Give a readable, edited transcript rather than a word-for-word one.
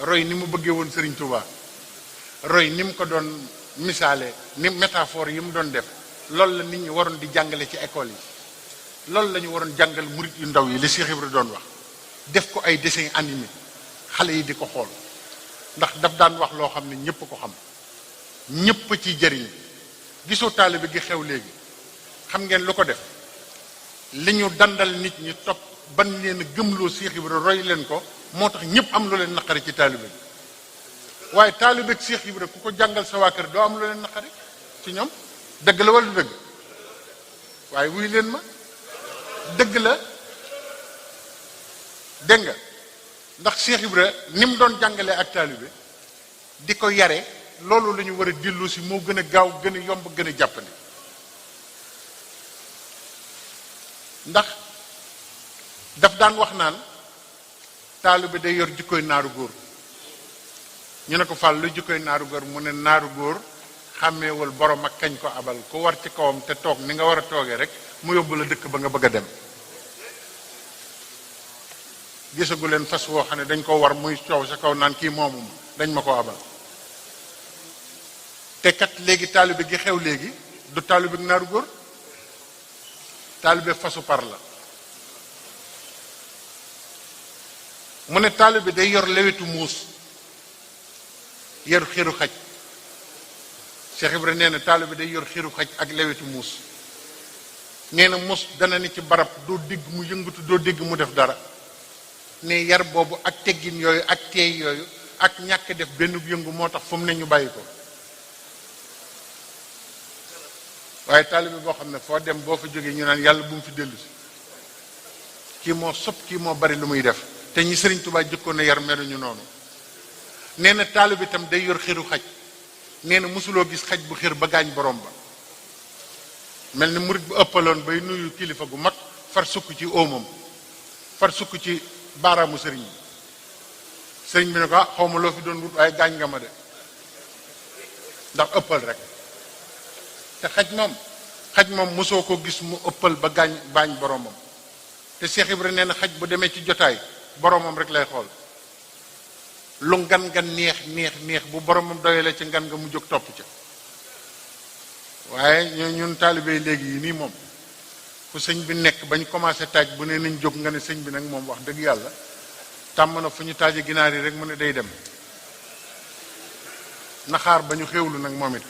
roy ni mu bëggee woon Serigne Touba roy ni mu ko doon misaale ni métaphore yi mu doon def loolu la nit ñi waroon di jàngale ci école yi loolu la ñu waroon jàngal murit yu ndaw yi li Cheikh Ibra doon wax def ko ay dessin animé xale yi di ko xool ndax daf daan wax loo xam ne ñëpp ko xam ñëpp ci jëriñ gisoo taalibe gi xew léegi xam ngeen lu ko def li ñu dandal nit ñi topp ban leen gëmloo Cheikh Ibra roy leen ko moo tax ñëpp am lu leen naqari ci taalibe bi waaye taalibe ak Cheikh Ibra ku ko jàngal sa waa kër doo am lu leen naqari ci ñoom dëgg la wala du dëgg waaye wuy leen ma dëgg la dégg nga ndax Cheikh Ibra ni mu doon jàngalee ak taalibe di ko yare loolu la ñu war a dellu si moo gën a gaaw gën a yomb gën a jàppandi ndax daf daan wax naan taalibe day yor jikkoy naaru góor ñu ne ko fàll lu jikkoy naaru góor mu ne naaru góor xàmmeewul borom ak kañ ko abal ku war ci kawam te toog ni nga war a toogee rek mu yóbbu la dëkk ba nga bëgg a dem gisagu leen fas woo xam ne dañ ko war muy coow sa kaw naan kii moomu dañ ma ko abal te kat léegi taalibe gi xew léegi du taalibe ak naaru góor taalibe fasu par la mu ne taalibe day yor lewetu muus yor xiru xaj Cheikh Ibra nee na taalibe day yor xiru xaj ak lewetu muus nee na muus dana ni ci barab doo dégg mu yëngatu doo dégg mu def dara ne yar boobu ak teggin yooyu ak teey yooyu ak ñàkk def benn yëngu moo tax fu mu ne ñu bàyyi ko waaye taalibe boo xam ne foo dem boo fa jógee ñu naan yàlla bu mu fi dellu si kii moo sob kii moo bari lu muy def te ñi Sëriñ Tuubaa jëkkoon a yar meluñu noonu nee na taalibe itam day yor xiru xaj nee na mosuloo gis xaj bu xir ba gaañ borom ba mel ni murit bu ëppaloon bay nuyu kilifa gu mag far sukk ci óomam far sukk ci baaraamu sëriñ bi sëriñ bi ne ko ah xaw ma loo fi doon wut waaye gaañ nga ma de ndax ëppal rek te xaj moom mosoo ko gis mu ëppal ba baañ boromam te Cheikh Ibra nee na xaj bu demee ci jotaay boromam rek lay xool lu ngan nga neex bu boromam doyalee ci ngan nga mu jóg topp ca waaye ñun taalibe léegi yi nii moom fu sëñ bi nekk bañ commencé taaj bu ne nañ jóg nga ne sëñ bi nag moom wax dëgg yàlla tàmm na fu ñu taaje ginaar yi rek mu ne day dem naxaar ba ñu xéwlu nag moom it